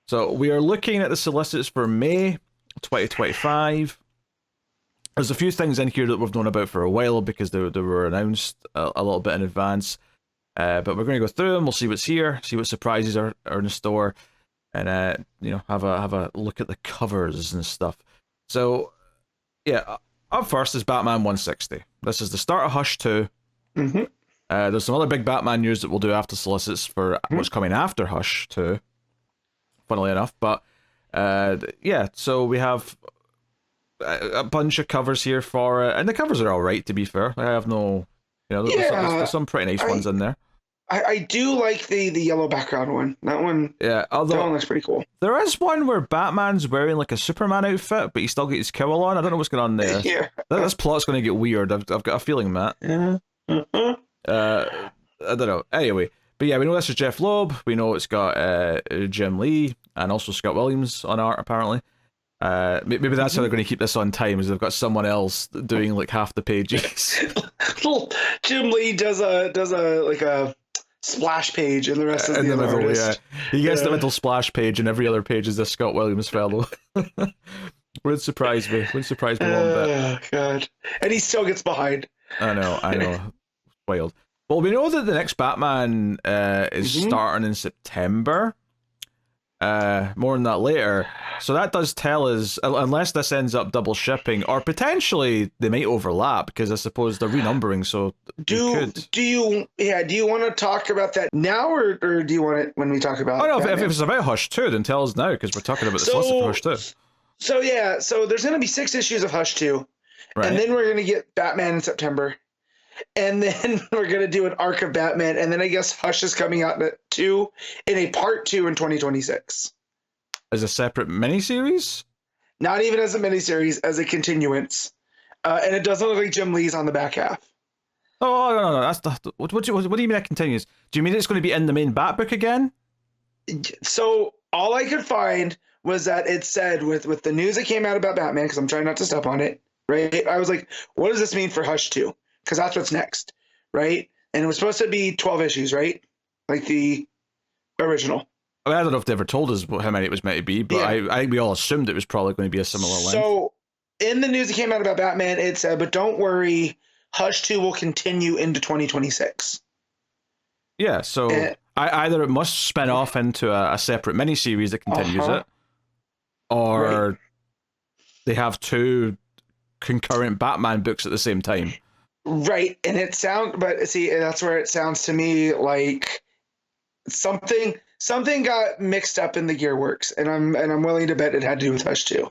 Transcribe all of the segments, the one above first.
So we are looking at the solicits for May 2025. There's a few things in here that we've known about for a while because they were announced a little bit in advance. But we're going to go through them. We'll see what's here, see what surprises are in the store, and have a look at the covers and stuff. So yeah, up first is Batman 160. This is the start of Hush 2. Mm-hmm. There's some other big Batman news that we'll do after solicits for what's coming after Hush 2. Funnily enough, but yeah. So we have a bunch of covers here for it, and the covers are all right. To be fair, I have no, there's some pretty nice ones in there. I do like the yellow background one. That one, yeah, that one looks pretty cool. There is one where Batman's wearing like a Superman outfit, but he still gets his cowl on. I don't know what's going on there. Yeah, this plot's going to get weird. I've got a feeling, Matt. Yeah. I don't know. Anyway, but yeah, we know this is Jeff Loeb. We know it's got Jim Lee and also Scott Williams on art apparently. Maybe that's how they're going to keep this on time, is they've got someone else doing like half the pages. Jim Lee does a splash page, and the rest is the other artist. Yeah, he gets the middle splash page, and every other page is this Scott Williams fellow. Would surprise me. Would surprise me one bit. Oh God! And he still gets behind. I know. Wild. Well, we know that the next Batman is starting in September. More on that later. So that does tell us, unless this ends up double shipping, or potentially they might overlap, because I suppose they're renumbering. So do you want to talk about that now, or do you want it when we talk about? Oh no, if it's about Hush 2, then tell us now, because we're talking about the solicit for Hush 2. So yeah, so there's going to be 6 issues of Hush 2, right. And then we're going to get Batman in September. And then we're going to do an arc of Batman. And then I guess Hush is coming out in a part 2 in 2026. As a separate miniseries? Not even as a miniseries, as a continuance. And it doesn't look like Jim Lee's on the back half. Oh, no. That's what do you mean that continues? Do you mean it's going to be in the main Bat book again? So all I could find was that it said with the news that came out about Batman, because I'm trying not to step on it, right? I was like, what does this mean for Hush 2? Because that's what's next, right? And it was supposed to be 12 issues, right? Like the original. I mean, I don't know if they ever told us how many it was meant to be, but yeah. I think we all assumed it was probably going to be a similar length. So in the news that came out about Batman, it said, but don't worry, Hush 2 will continue into 2026. Yeah, so either it must spin off into a separate miniseries that continues it, or they have 2 concurrent Batman books at the same time. Right, and that's where it sounds to me like something got mixed up in the gearworks, and I'm willing to bet it had to do with Hush 2.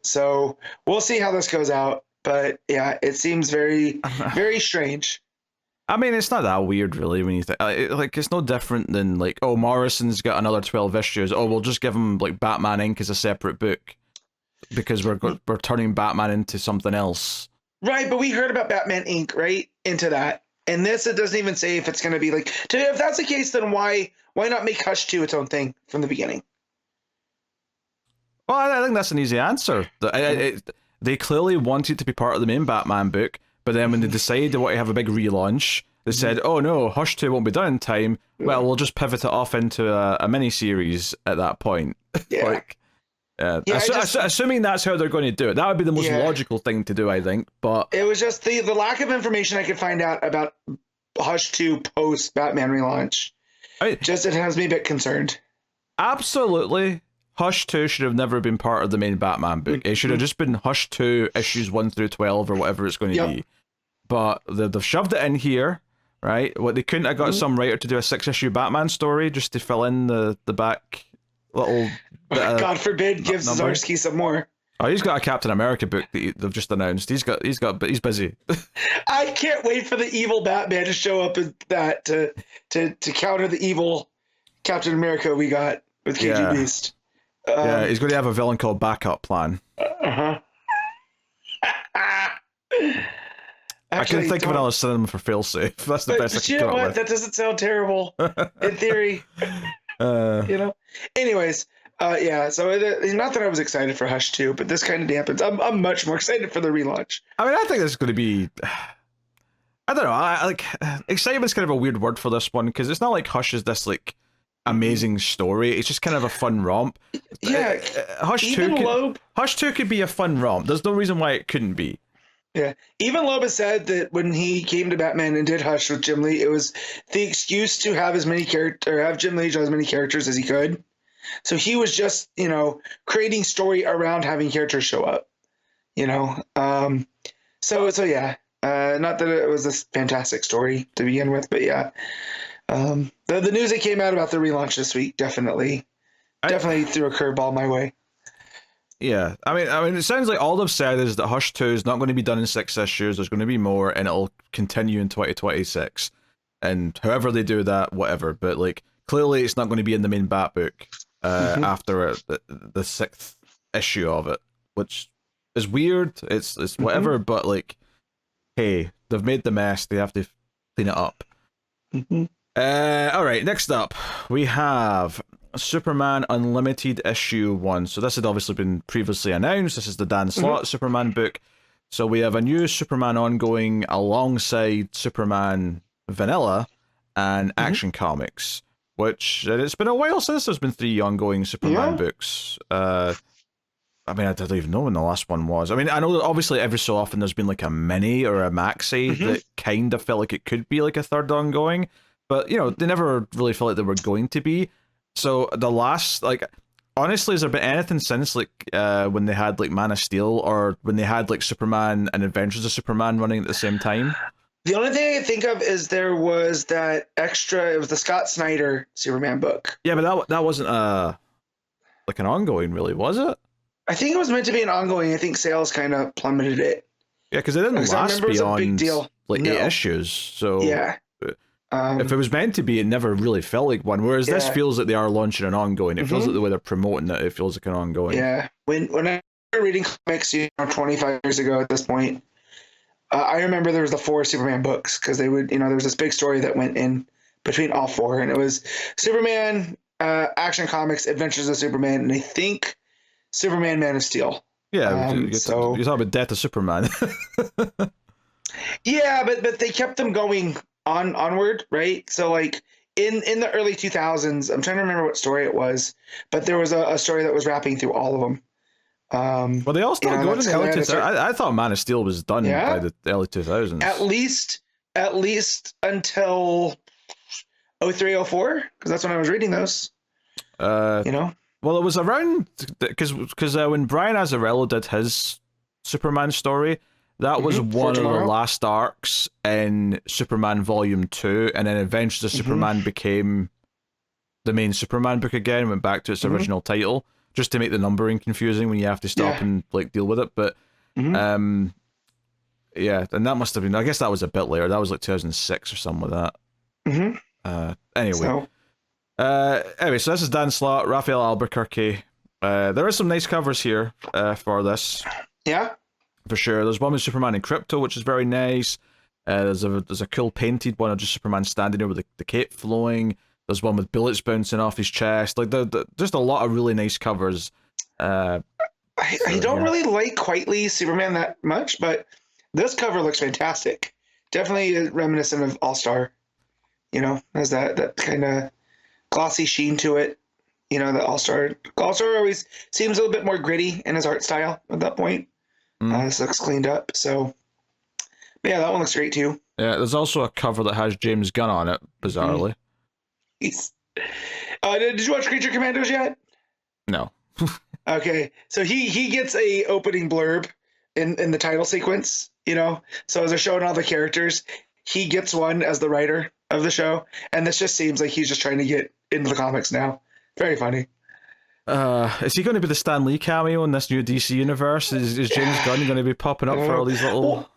So we'll see how this goes out, but yeah, it seems very, very strange. I mean, it's not that weird, really, when you think like it's no different than like, oh, Morrison's got another 12 issues. Oh, we'll just give him like Batman Inc. as a separate book because we're turning Batman into something else. Right, but we heard about Batman Inc. right into that, and this it doesn't even say if it's going to be like. If that's the case, then why not make Hush 2 its own thing from the beginning? Well, I think that's an easy answer. They clearly wanted to be part of the main Batman book, but then when they decided they want to have a big relaunch, they said, "Oh no, Hush 2 won't be done in time. Well, we'll just pivot it off into a miniseries at that point." Yeah. Assuming that's how they're going to do it, that would be the most logical thing to do, I think. But it was just the lack of information I could find out about Hush 2 post Batman relaunch. It has me a bit concerned. Absolutely, Hush 2 should have never been part of the main Batman book. It should have just been Hush 2 issues 1 through 12 or whatever it's going to be. But they've shoved it in here, right? What they couldn't have got some writer to do a 6-issue Batman story just to fill in the back little. God forbid gives Zdarsky some more. Oh, he's got a Captain America book that they've just announced. He's busy. I can't wait for the evil Batman to show up in that to counter the evil Captain America we got with KG Beast. Yeah, he's going to have a villain called Backup Plan. Uh-huh. I can think of another synonym for failsafe. That's the best I can come up with. That doesn't sound terrible in theory. Anyways, so not that I was excited for Hush 2, but this kind of dampens. I'm much more excited for the relaunch. I mean, I think this is going to be. I don't know. Excitement's kind of a weird word for this one because it's not like Hush is this like amazing story. It's just kind of a fun romp. Yeah, Hush 2 could be a fun romp. There's no reason why it couldn't be. Yeah, even Loeb has said that when he came to Batman and did Hush with Jim Lee, it was the excuse to have have Jim Lee draw as many characters as he could. So he was just, creating story around having characters show up. So yeah. Not that it was a fantastic story to begin with, but yeah. The news that came out about the relaunch this week definitely threw a curveball my way. Yeah, I mean, it sounds like all they've said is that Hush 2 is not going to be done in 6 issues. There's going to be more, and it'll continue in 2026. And however they do that, whatever. But like, clearly, it's not going to be in the main Bat book after the 6th issue of it, which is weird. It's whatever. But like, hey, they've made the mess. They have to clean it up. All right, next up we have Superman Unlimited issue 1. So this had obviously been previously announced. This is the Dan Slott Superman book. So we have a new Superman ongoing alongside Superman Vanilla and Action Comics, which it's been a while since there's been 3 ongoing Superman books. I mean, I don't even know when the last one was. I mean, I know that obviously every so often there's been like a mini or a maxi that kind of felt like it could be like a third ongoing, but they never really felt like they were going to be. So the last, like, honestly, has there been anything since like when they had like Man of Steel or when they had like Superman and Adventures of Superman running at the same time? The only thing I can think of is there was that extra. It was the Scott Snyder Superman book. Yeah, but that wasn't like an ongoing, really, was it? I think it was meant to be an ongoing. I think sales kind of plummeted it. Yeah, because it didn't last beyond big deal. Like 8 issues. So yeah. If it was meant to be, it never really felt like one. Whereas this feels like they are launching an ongoing. It feels like the way they're promoting it, it feels like an ongoing. Yeah. When I started reading comics, 25 years ago at this point, I remember there was the 4 Superman books because they would, there was this big story that went in between all 4, and it was Superman, Action Comics, Adventures of Superman, and I think Superman, Man of Steel. Yeah, you're talking about Death of Superman. Yeah, but they kept them going onward, right? So like in the early 2000s, I'm trying to remember what story it was, but there was a story that was wrapping through all of them. Well, they all started going in the early 2000s. I thought Man of Steel was done by the early 2000s. At least until 0304, because that's when I was reading those. Well, it was around because when Brian Azzarello did his Superman story, that was one of the last arcs in Superman Volume 2, and then Adventures of Superman became the main Superman book again, went back to its original title, just to make the numbering confusing when you have to stop and like deal with it. But yeah, and that must have been, I guess that was a bit later. That was like 2006 or something like that. Anyway. So this is Dan Slott, Raphael Albuquerque. There are some nice covers here for this. Yeah. For sure. There's one with Superman in Crypto, which is very nice. There's a cool painted one of just Superman standing there with the cape flowing. There's one with bullets bouncing off his chest. Like just a lot of really nice covers. I don't really like Quietly Superman that much, but this cover looks fantastic. Definitely reminiscent of All-Star. Has that kind of glossy sheen to it. The All-Star always seems a little bit more gritty in his art style at that point. This looks cleaned up. So, yeah, that one looks great too. Yeah, there's also a cover that has James Gunn on it, bizarrely. Did you watch Creature Commandos yet? No. Okay, so he gets a opening blurb in the title sequence. So as they're showing all the characters, he gets one as the writer of the show, and this just seems like he's just trying to get into the comics now. Very funny. Is he going to be the Stan Lee cameo in this new DC universe? Is James Gunn going to be popping up for all these little...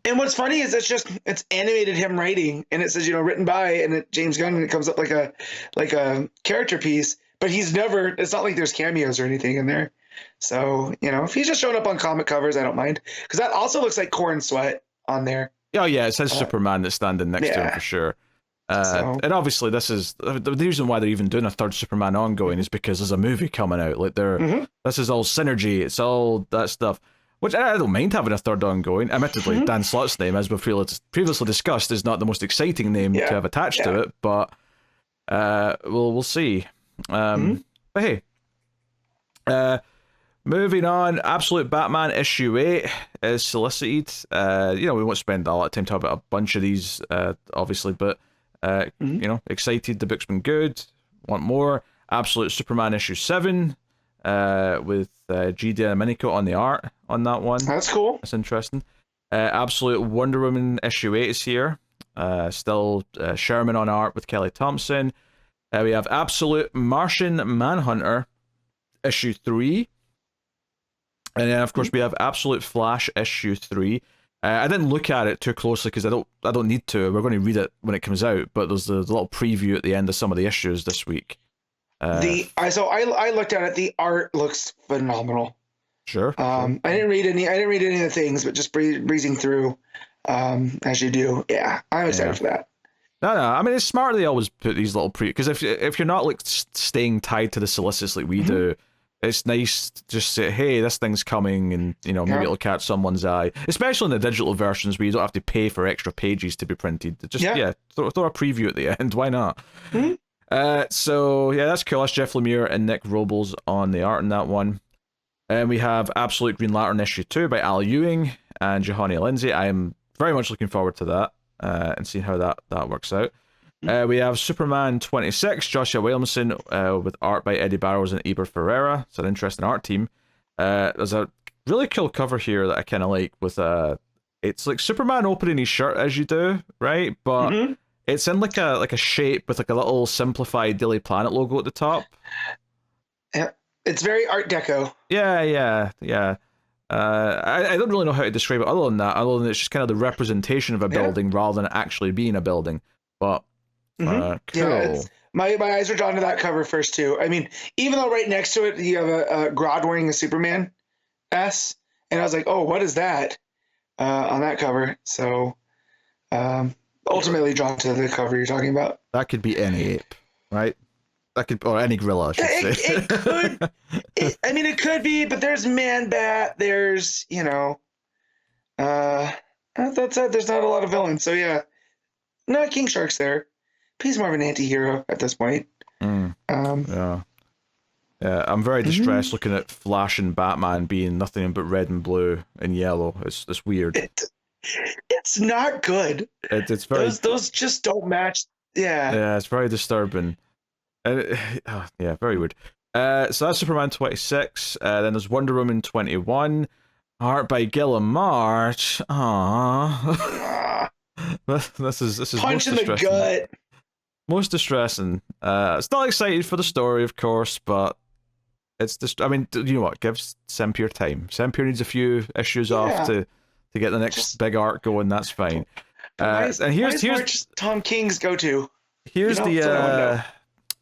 And what's funny is it's animated him writing, and it says, written by, and James Gunn, and it comes up like a character piece, but it's not like there's cameos or anything in there. So, if he's just showing up on comic covers, I don't mind. Because that also looks like Corn Sweat on there. Oh, yeah, it says Superman that's standing next to him for sure. And obviously, this is the reason why they're even doing a third Superman ongoing is because there's a movie coming out. Like this is all synergy. It's all that stuff. Which I don't mind having a third ongoing. Admittedly, Dan Slott's name, as we've previously discussed, is not the most exciting name to have attached to it. But We'll see. Mhm. But hey, moving on, Absolute Batman issue 8 is solicited. We won't spend a lot of time talking about a bunch of these, obviously, but Mhm. excited. The book's been good. Want more? Absolute Superman issue 7, with G. Domenico on the art on that one. That's cool. That's interesting. Absolute Wonder Woman issue 8 is here. Still Sherman on art with Kelly Thompson. We have Absolute Martian Manhunter issue 3. And then, of course, we have Absolute Flash issue 3. I didn't look at it too closely because I don't need to. We're going to read it when it comes out. But there's a little preview at the end of some of the issues this week. I looked at it. The art looks phenomenal. Sure. I didn't read any of the things, but just breezing through, as you do. Yeah, I'm excited for that. No. I mean, it's smart they always put these little because if you're not like staying tied to the solicits like we do, it's nice to just say, hey, this thing's coming, and maybe it'll catch someone's eye. Especially in the digital versions where you don't have to pay for extra pages to be printed. Just throw a preview at the end. Why not? So yeah, that's cool. That's Jeff Lemire and Nick Robles on the art in that one. And we have Absolute Green Lantern issue 2 by Al Ewing and Johanny Lindsay. I am very much looking forward to that and seeing how that works out. We have Superman 26, Joshua Williamson, with art by Eddie Barrows and Eber Ferreira. It's an interesting art team. There's a really cool cover here that I kind of like with it's like Superman opening his shirt as you do, right? But it's in like a shape with like a little simplified Daily Planet logo at the top. Yeah, it's very Art Deco. Yeah. I don't really know how to describe it other than it's just kind of the representation of a building rather than actually being a building. But cool. Yeah, my eyes are drawn to that cover first too. I mean, even though right next to it you have a Grodd wearing a Superman S, and I was like, oh, what is that on that cover? So ultimately drawn to the cover you're talking about. That could be any ape, right? That could, or any gorilla, I should say. It could. It could be, but there's Man Bat. There's that's it. There's not a lot of villains, so yeah. No, King Shark's there. He's more of an anti-hero at this point. Yeah, I'm very distressed looking at Flash and Batman being nothing but red and blue and yellow. It's weird. It's not good. It's very those just don't match. Yeah, it's very disturbing. Very weird. So that's Superman 26. Then there's Wonder Woman 21, art by Gilliam March. Aww. This is punch in the gut. Most distressing. Still excited for the story, of course, but it's just. I mean, you know what? Give Sempier time. Sempier needs a few issues off to get the next big arc going. That's fine. And here's Tom King's go-to. Here's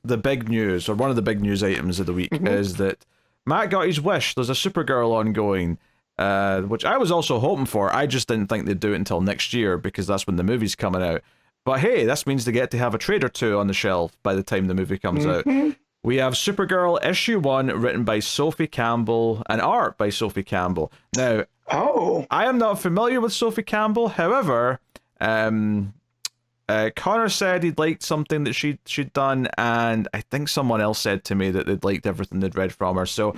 the big news, or one of the big news items of the week, is that Matt got his wish. There's a Supergirl ongoing, which I was also hoping for. I just didn't think they'd do it until next year because that's when the movie's coming out. But hey, this means they get to have a trade or two on the shelf by the time the movie comes out. We have Supergirl issue 1, written by Sophie Campbell and art by Sophie Campbell. Now, I am not familiar with Sophie Campbell. However, Connor said he'd liked something that she'd done, and I think someone else said to me that they'd liked everything they'd read from her. So,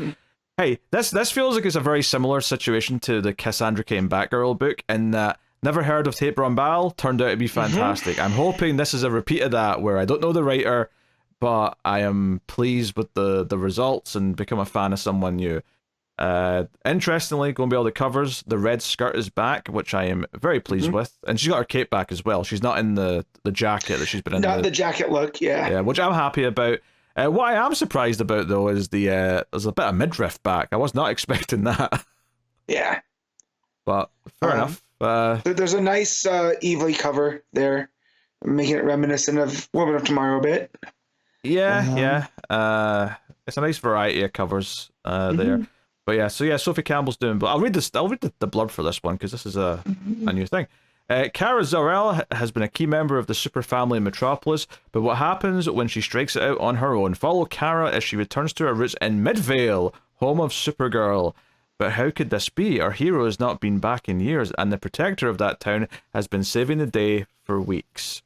hey, this feels like it's a very similar situation to the Cassandra Cain Batgirl book, in that never heard of Tate Brown turned out to be fantastic. I'm hoping this is a repeat of that, where I don't know the writer, but I am pleased with the results and become a fan of someone new. Interestingly, going by all the covers, the red skirt is back, which I am very pleased with, and she's got her cape back as well. She's not in the jacket that she's been in. Not the jacket look, yeah, which I'm happy about. What I am surprised about though is there's a bit of midriff back. I was not expecting that. Yeah, but fair enough. There's a nice Evely cover there, making it reminiscent of Woman of Tomorrow a bit. Yeah. It's a nice variety of covers there. But yeah, Sophie Campbell's doing. But I'll read the blurb for this one because this is a new thing. Kara Zor-El has been a key member of the super family in Metropolis, but what happens when she strikes it out on her own? Follow Kara as she returns to her roots in Midvale, home of Supergirl. But how could this be? Our hero has not been back in years, and the protector of that town has been saving the day for weeks.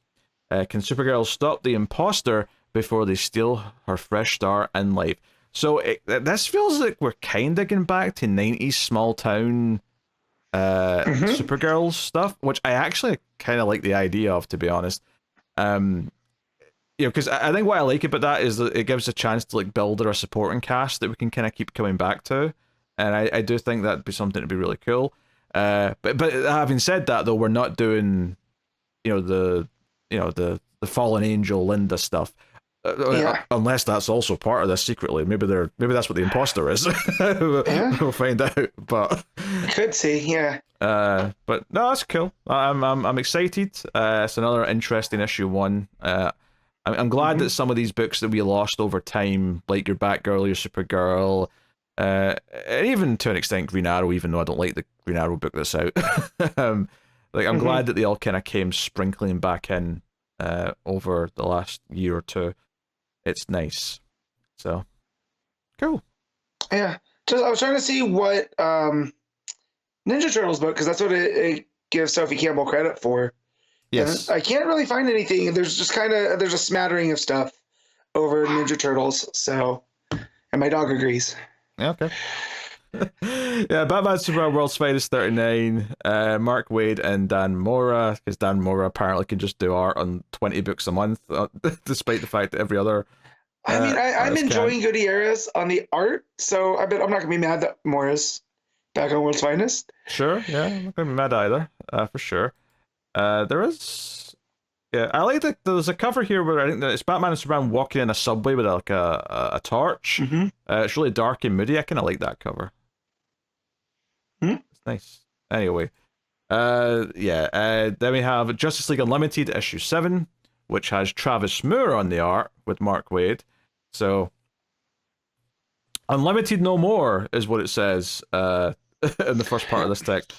Can Supergirl stop the imposter before they steal her fresh start in life. So this feels like we're kind of getting back to 90s small town Supergirl stuff, which I actually kind of like the idea of, to be honest. Because I think what I like about that is that it gives a chance to like build a supporting cast that we can kind of keep coming back to, and I do think that'd be something to be really cool. But having said that, though, we're not doing, the fallen angel Linda stuff. Unless that's also part of this secretly. Maybe that's what the imposter is. We'll find out. But could see, yeah. But no, that's cool. I'm excited. It's another interesting issue 1. I'm glad that some of these books that we lost over time, like your Batgirl, your Supergirl, and even to an extent Green Arrow, even though I don't like the Green Arrow book that's out. I'm glad that they all kind of came sprinkling back in over the last year or two. It's nice. So cool. Yeah. I was trying to see what Ninja Turtles book, because that's what it gives Sophie Campbell credit for. Yes. And I can't really find anything. There's a smattering of stuff over Ninja Turtles. So, and my dog agrees. Yeah, okay. Yeah, Batman Superman World's Finest 39, Mark Waid and Dan Mora, because Dan Mora apparently can just do art on 20 books a month, despite the fact that every other... I'm enjoying Gutierrez on the art, so I'm not going to be mad that Mora's back on World's Finest. Sure, yeah, I'm not going to be mad either, for sure. There is... Yeah, I like that there's a cover here where I think that it's Batman and Superman walking in a subway with like a torch. It's really dark and moody. I kind of like that cover. It's nice. Anyway, then we have Justice League Unlimited issue 7, which has Travis Moore on the art with Mark Waid. So, Unlimited no more is what it says in the first part of this text.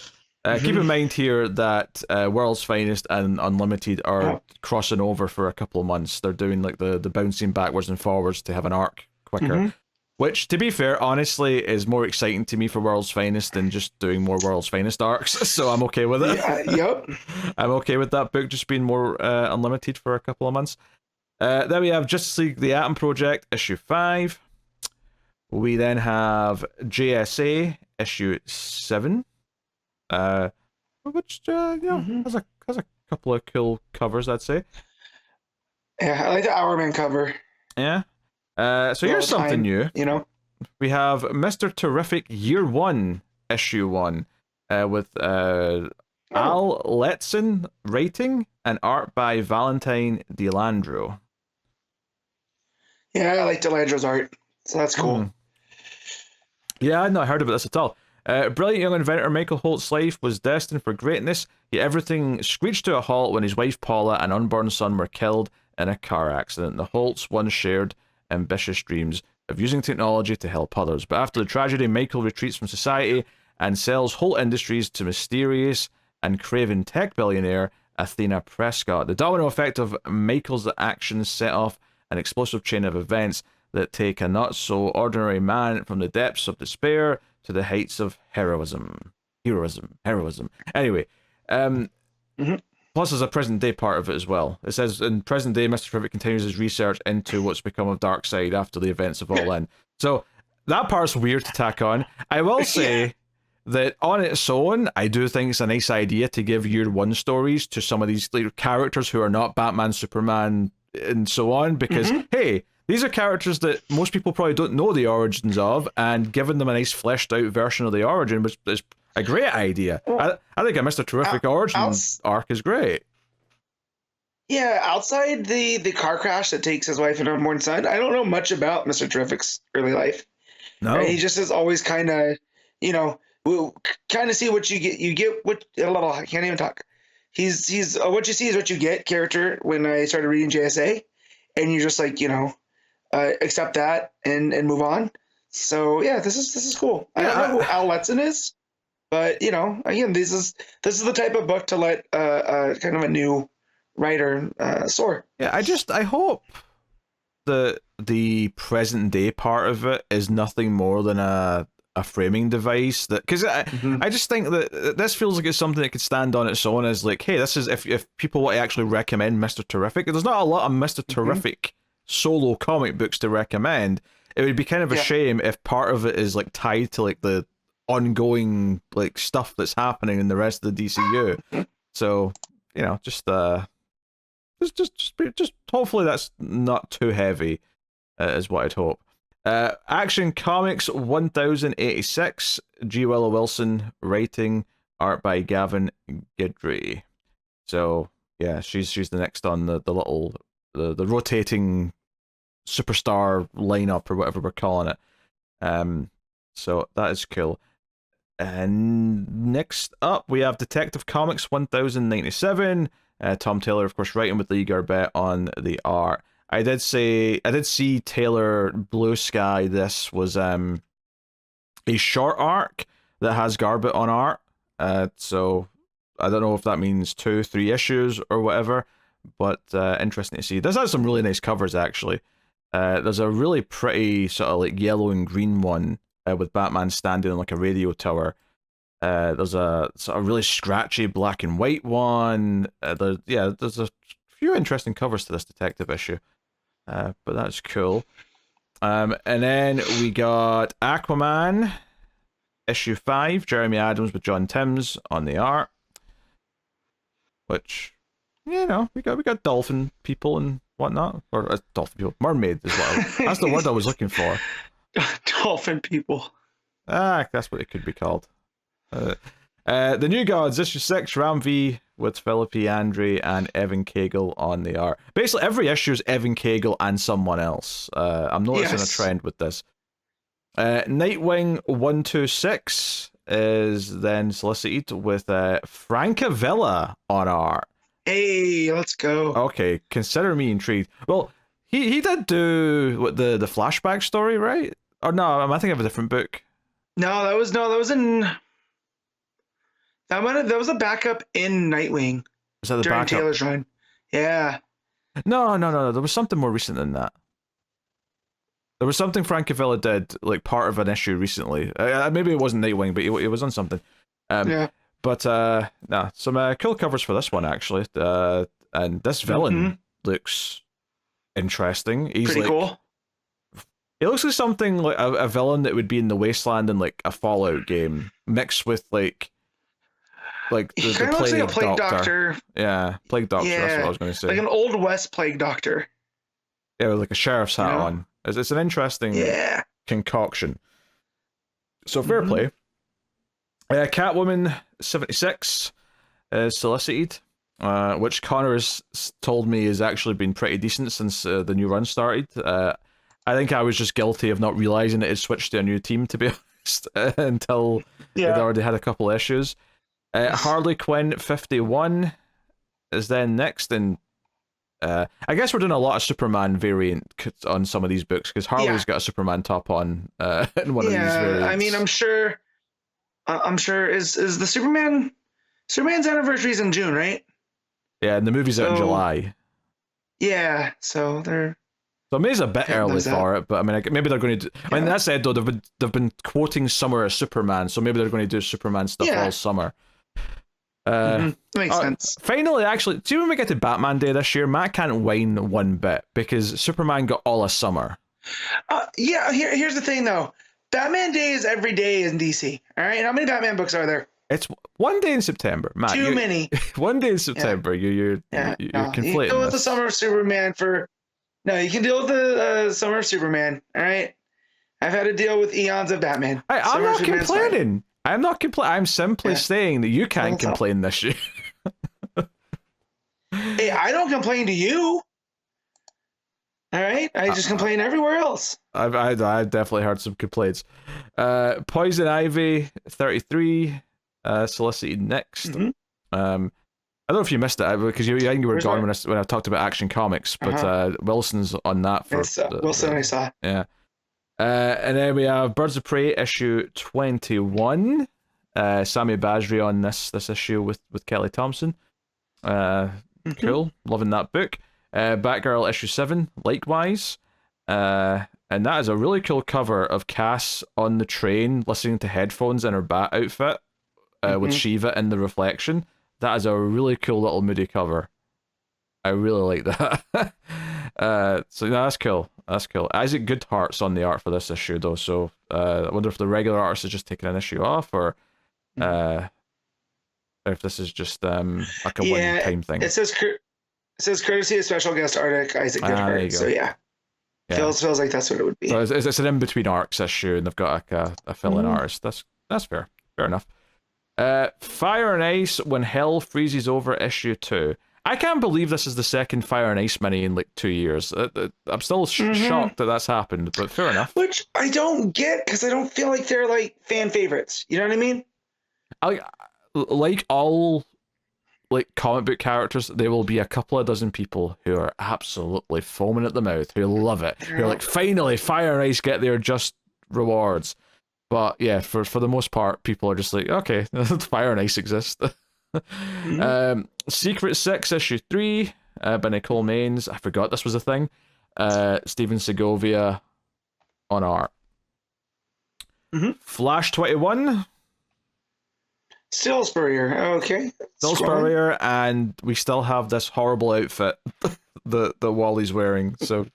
Keep in mind here that World's Finest and Unlimited are crossing over for a couple of months. They're doing like the bouncing backwards and forwards to have an arc quicker. Which, to be fair, honestly, is more exciting to me for World's Finest than just doing more World's Finest arcs. So I'm okay with it. Yep. I'm okay with that book just being more Unlimited for a couple of months. Then we have Justice League The Atom Project, issue 5. We then have JSA, issue 7. Which has a couple of cool covers, I'd say. Yeah, I like the Hourman cover. Yeah. So here's something new. We have Mr. Terrific Year 1, issue 1, with Al Letson writing and art by Valentine DeLandro. Yeah, I like DeLandro's art, so that's cool. Yeah, I'd not heard about this at all. Brilliant young inventor Michael Holt's life was destined for greatness, yet everything screeched to a halt when his wife Paula and unborn son were killed in a car accident. The Holts once shared ambitious dreams of using technology to help others, but after the tragedy, Michael retreats from society and sells Holt Industries to mysterious and craven tech billionaire Athena Prescott. The domino effect of Michael's actions set off an explosive chain of events that take a not-so-ordinary man from the depths of despair to the heights of heroism. Anyway, plus there's a present-day part of it as well. It says, in present day, Mr. Terrific continues his research into what's become of Darkseid after the events of All In. So, that part's weird to tack on. I will say that on its own, I do think it's a nice idea to give Year 1 stories to some of these characters who are not Batman, Superman, and so on, because, hey, these are characters that most people probably don't know the origins of, and giving them a nice fleshed out version of the origin is a great idea. I think a Mr. Terrific origin arc is great. Yeah, outside the car crash that takes his wife and unborn son, I don't know much about Mr. Terrific's early life. No. Right? He just is always kind of, we'll kind of see what you get. You get what, I can't even talk. He's what you see is what you get character when I started reading JSA, and you just accept that and move on. So yeah, this is cool. I don't know who Al Letson is, but again, this is the type of book to let kind of a new writer soar. Yeah, I hope the present day part of it is nothing more than a framing device, that because I just think that this feels like it's something that could stand on its own as like, hey, this is if people want to actually recommend Mr. Terrific. There's not a lot of Mr. Terrific solo comic books to recommend, it would be kind of a shame if part of it is like tied to like the ongoing like stuff that's happening in the rest of the DCU. So, you know, just hopefully that's not too heavy, is what I'd hope. Action Comics 1086, G. Willow Wilson writing, art by Gavin Guidry. So yeah, she's the next on the little the rotating superstar lineup or whatever we're calling it. So that is cool. And next up we have Detective Comics 1097. Tom Taylor, of course, writing with Lee Garbett on the art. I did see Taylor Blue Sky. This was a short arc that has Garbett on art. So I don't know if that means 2-3 issues or whatever, but interesting to see. This has some really nice covers actually. There's a really pretty sort of like yellow and green one with Batman standing on like a radio tower. There's a sort of really scratchy black and white one. There's a few interesting covers to this detective issue. But that's cool. And then we got Aquaman, issue 5, Jeremy Adams with John Timms on the art. Which, you know, we got dolphin people and whatnot. Or dolphin people, mermaid as well. That's the word I was looking for. Dolphin people. That's what it could be called. The New Gods, issue 6, Ram V with Phillipe Andre and Evan Cagle on the art. Basically, every issue is Evan Cagle and someone else. I'm noticing a trend with this. Nightwing 126 is then solicited with Francavilla on art. Hey, let's go. Okay, consider me intrigued. Well, he did do what the flashback story, right? Or no, I think I have a different book. That was a backup in Nightwing. Was that the during backup? Taylor's run? Yeah. No. There was something more recent than that. There was something Francavilla did, like part of an issue recently. Maybe it wasn't Nightwing, but it was on something. But some cool covers for this one actually. And this villain looks interesting. He's pretty cool. He looks like something like a villain that would be in the Wasteland in like a Fallout game, mixed with like the kind of looks like a plague doctor. Yeah, plague doctor. That's what I was going to say. Like an old West plague doctor. Yeah, with like a sheriff's hat on. It's an interesting concoction. So fair play. Catwoman 76 is solicited, which Connor has told me has actually been pretty decent since the new run started. I think I was just guilty of not realizing it had switched to a new team, to be honest, until it already had a couple issues. Harley Quinn 51 is then next, and I guess we're doing a lot of Superman variant on some of these books because Harley's got a Superman top on in one of these variants. I mean, I'm sure is the Superman's anniversary is in June, right? Yeah, and the movie's out in July. Yeah, so they're. So maybe it's a bit early for it, but I mean, maybe they're going to. I mean, that said, though, they've been quoting summer as Superman, so maybe they're going to do Superman stuff all summer. That makes sense. Finally, actually, see when we get to Batman Day this year, Matt can't whine one bit because Superman got all of summer. Here's the thing though, Batman Day is every day in DC. All right, how many Batman books are there? It's one day in September, Matt. Too many. One day in September. You're conflating. You can deal with the summer of Superman you can deal with the summer of Superman. All right, I've had to deal with eons of Batman. I'm not complaining. I'm not complaining. I'm simply saying that you can't complain this year. Hey, I don't complain to you. All right, I just complain everywhere else. I've definitely heard some complaints. Poison Ivy 33 solicited next. I don't know if you missed it because I think you were gone when I talked about Action Comics, but Wilson's on that for Wilson. I saw. Yeah. And then we have Birds of Prey issue 21. Sammy Basri on this issue with Kelly Thompson. Cool, loving that book. Batgirl issue 7, likewise. And that is a really cool cover of Cass on the train listening to headphones in her bat outfit with Shiva in the reflection. That is a really cool little moody cover. I really like that. So yeah, that's cool. That's cool. Isaac Goodhart's on the art for this issue though, so I wonder if the regular artist is just taking an issue off, or if this is just like a one-time thing. It says courtesy of special guest artist Isaac There you Goodhart. go. So yeah. Feels like that's what it would be. So it's an in-between arcs issue, and they've got like a fill-in artist. That's fair. Fair enough. Fire and Ice When Hell Freezes Over issue 2. I can't believe this is the second Fire and Ice mini in like 2 years. I'm still shocked that that's happened, but fair enough. Which I don't get, because I don't feel like they're like fan favorites. You know what I mean? Like all like comic book characters, there will be a couple of dozen people who are absolutely foaming at the mouth, who love it, who are like, finally, Fire and Ice get their just rewards. But yeah, for the most part, people are just like, okay, Fire and Ice exist. Secret Six issue 3 by Nicole Maines. I forgot this was a thing. Steven Segovia on art. Flash 21. Still Spurrier. Okay. Still Spurrier, and we still have this horrible outfit that Wally's wearing. So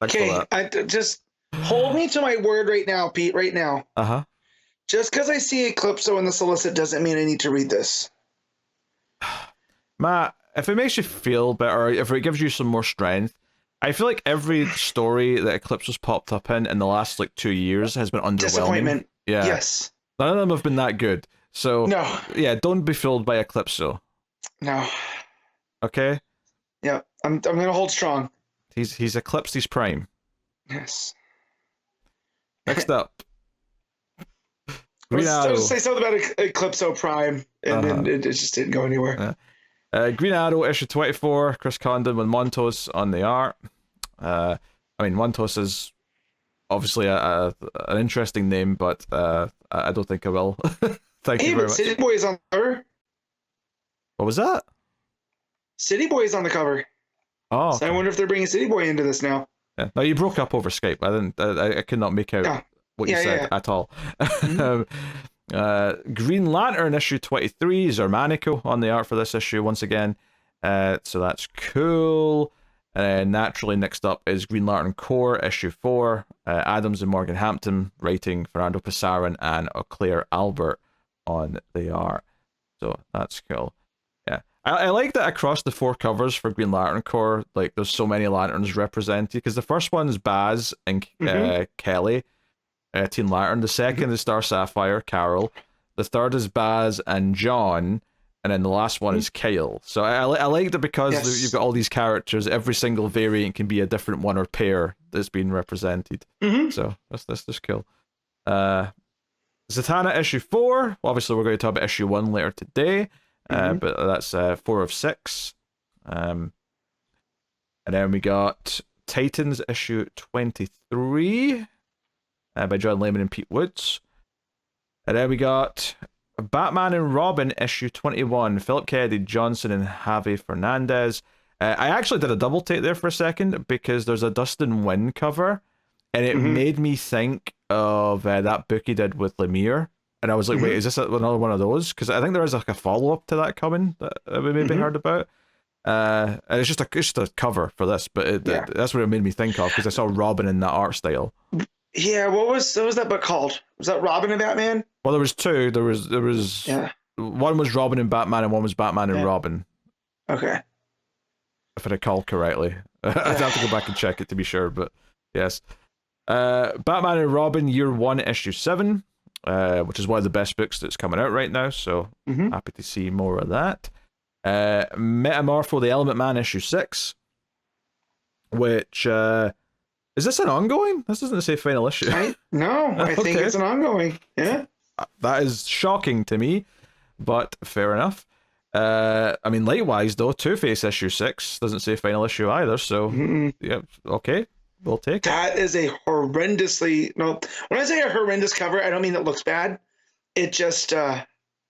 okay, just hold me to my word right now, Pete. Right now. Just because I see Eclipso in the solicit doesn't mean I need to read this. Matt, if it makes you feel better, if it gives you some more strength, I feel like every story that Eclipso's popped up in the last like 2 years has been underwhelming. Disappointment. Yeah. Yes. None of them have been that good. So no. Yeah, don't be fooled by Eclipso. No. Okay. Yeah, I'm gonna hold strong. He's eclipsed his prime. Yes. Next up. I was to say something about Eclipso Prime, and then it just didn't go anywhere. Green Arrow issue 24, Chris Condon with Montos on the art. I mean, Montos is obviously an interesting name, but I don't think I will. Thank you very much. City Boy is on the cover. What was that? City Boy is on the cover. Oh. So I wonder if they're bringing City Boy into this now. Yeah. No, you broke up over Skype. I could not make out what you said at all. Green Lantern issue 23, Zermanico on the art for this issue once again. So that's cool. Naturally, next up is Green Lantern Corps issue 4. Adams and Morgan Hampton writing, Fernando Passaran and Claire Albert on the art. So that's cool. Yeah. I like that across the 4 covers for Green Lantern Corps, like there's so many lanterns represented, because the first one is Baz and Kelly, Teen Lantern. The second is Star Sapphire, Carol. The third is Baz and John. And then the last one is Kyle. So I like that because you've got all these characters, every single variant can be a different one or pair that's being represented. So that's just cool. Zatanna issue 4. Well, obviously, we're going to talk about issue 1 later today. But that's 4 of 6. And then we got Titans issue 23 by John Layman and Pete Woods. And then we got Batman and Robin issue 21, Philip Kennedy Johnson and Javi Fernandez. I actually did a double take there for a second because there's a Dustin Wynn cover, and it made me think of that book he did with Lemire. And I was like, wait, is this another one of those? Because I think there is like a follow-up to that coming that we maybe heard about. And it's just a cover for this, but that's what it made me think of, because I saw Robin in that art style. Yeah, what was that book called? Was that Robin and Batman? Well, there was 2. There was one was Robin and Batman, and one was Batman and Robin. Okay. If I recall correctly. I'd have to go back and check it to be sure, but yes. Batman and Robin Year 1 issue 7, which is one of the best books that's coming out right now, so happy to see more of that. Metamorpho the Element Man issue 6, which is this an ongoing? This doesn't say final issue. I think it's an ongoing. Yeah. That is shocking to me, but fair enough. I mean, likewise, though, Two-Face issue 6 doesn't say final issue either, so yeah, okay, we'll take it. That is a horrendously... No, when I say a horrendous cover, I don't mean it looks bad. It just...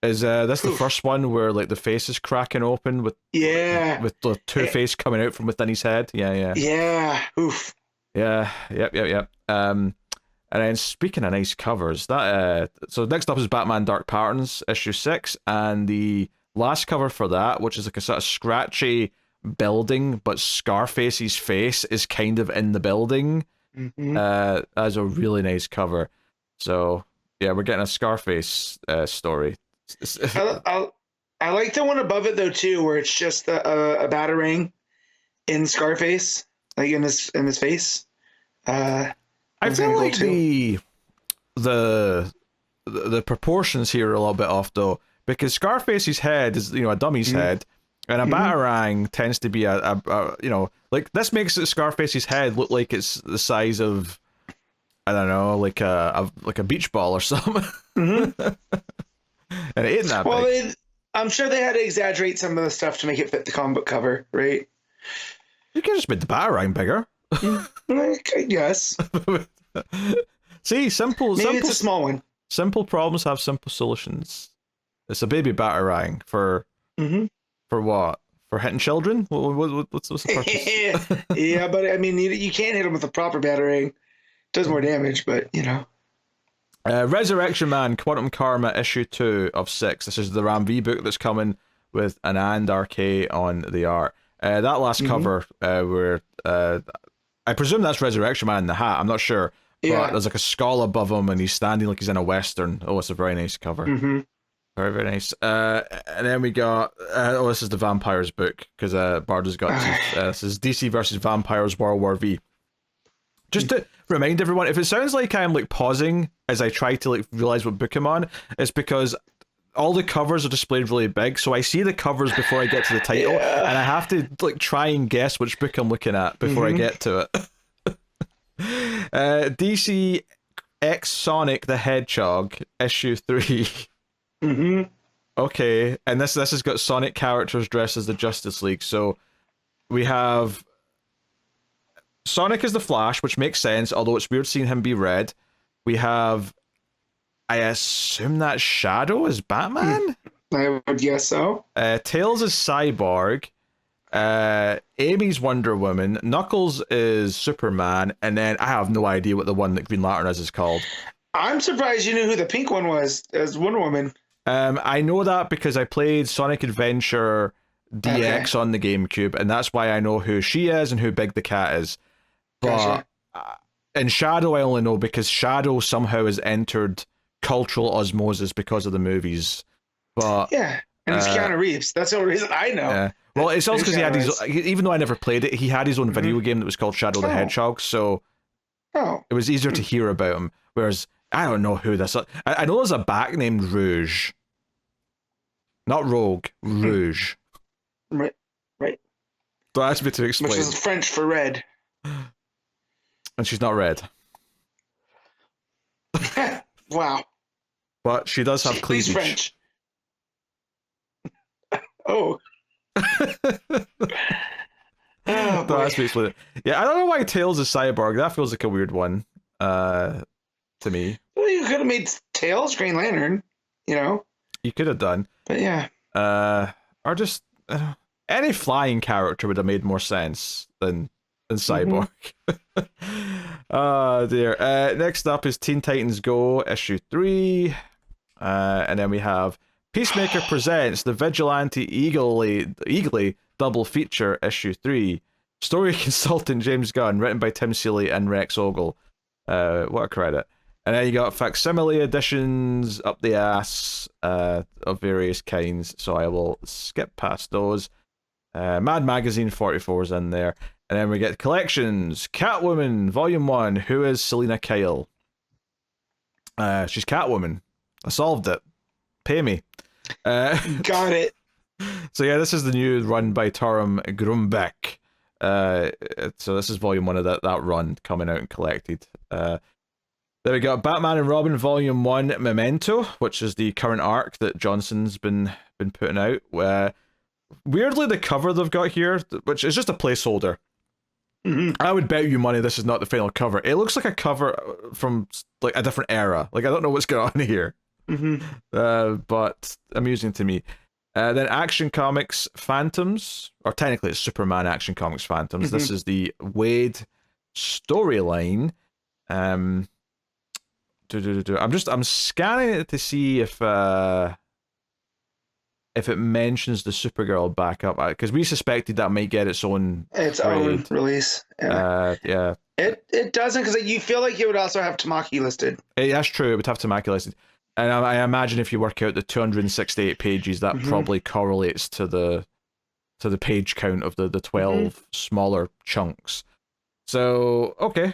Is this the first one where like the face is cracking open with the Two-Face coming out from within his head? Yeah. Oof. Yeah. Yep. And then speaking of nice covers, that so next up is Batman Dark Patterns issue 6, and the last cover for that, which is like a sort of scratchy building, but Scarface's face is kind of in the building. As a really nice cover. So yeah, we're getting a Scarface story. I like the one above it though too, where it's just a batarang in Scarface, like in his face. I feel like the proportions here are a little bit off though, because Scarface's head is, you know, a dummy's head, and a batarang tends to be a you know, like this makes Scarface's head look like it's the size of, I don't know, like a beach ball or something. And it ain't that big. I'm sure they had to exaggerate some of the stuff to make it fit the comic book cover, right? You could just make the batarang bigger. I guess. See, simple. It's a small one. Simple problems have simple solutions. It's a baby batarang for what? For hitting children? What's the purpose? Yeah, but I mean, you can't hit them with a proper batarang. It does more damage, but you know. Resurrection Man, Quantum Karma, issue 2 of 6. This is the Ram V book that's coming with an and RK on the art. That last cover, where I presume that's Resurrection Man in the hat. I'm not sure, but there's like a skull above him, and he's standing like he's in a western. Oh, it's a very nice cover. Very, very nice. And then we got this is the Vampires book, because Barda's got this is DC versus Vampires World War V. Just to remind everyone, if it sounds like I'm like pausing as I try to like realize what book I'm on, it's because all the covers are displayed really big, so I see the covers before I get to the title, and I have to like try and guess which book I'm looking at before I get to it. DC X Sonic the Hedgehog, issue 3. Okay, and this has got Sonic characters dressed as the Justice League. So we have Sonic as the Flash, which makes sense, although it's weird seeing him be red. We have, I assume that's Shadow as Batman? I would guess so. Tails is Cyborg. Amy's Wonder Woman. Knuckles is Superman. And then I have no idea what the one that Green Lantern is called. I'm surprised you knew who the pink one was as Wonder Woman. I know that because I played Sonic Adventure DX on the GameCube, and that's why I know who she is and who Big the Cat is. But in Shadow, I only know because Shadow somehow has entered cultural osmosis because of the movies. But yeah, and it's Keanu Reeves. That's the only reason I know. Yeah. Well, it's also because he had his, even though I never played it, he had his own video game that was called Shadow the Hedgehog, so it was easier to hear about him. Whereas I don't know who this. I know there's a back named Rouge, not Rogue, Rouge. Right. So ask me to explain. Which is French for red. And she's not red. Wow. But she does have cleavage. She's French. Oh. That's basically it. Yeah, I don't know why Tails is Cyborg. That feels like a weird one to me. Well, you could have made Tails Green Lantern, you know? You could have done. But yeah. Or just any flying character would have made more sense than Cyborg. Oh dear. Next up is Teen Titans Go, issue 3. And then we have Peacemaker Presents the Vigilante Eagly double feature, issue 3. Story consultant James Gunn, written by Tim Seeley and Rex Ogle. What a credit. And then you got facsimile editions up the ass of various kinds, so I will skip past those. Mad Magazine 44 is in there. And then we get collections. Catwoman, Volume 1. Who is Selena Kyle? She's Catwoman. I solved it. Pay me. Got it. So yeah, this is the new run by Torm Grumbeck. So this is Volume 1 of that run coming out and collected. There we go. Batman and Robin Volume 1 Memento, which is the current arc that Johnson's been putting out. Weirdly, the cover they've got here, which is just a placeholder. I would bet you money this is not the final cover. It looks like a cover from like a different era. Like I don't know what's going on here. But amusing to me. Then Action Comics Phantoms, or technically it's Superman Action Comics Phantoms. This is the Wade storyline. I'm scanning it to see if if it mentions the Supergirl backup, because we suspected that might get its own own trade. release. Yeah. Yeah. It doesn't, because you feel like you would also have Tamaki listed. That's true. It would have Tamaki listed. And I imagine if you work out the 268 pages, that probably correlates to the page count of the 12 smaller chunks. So, okay.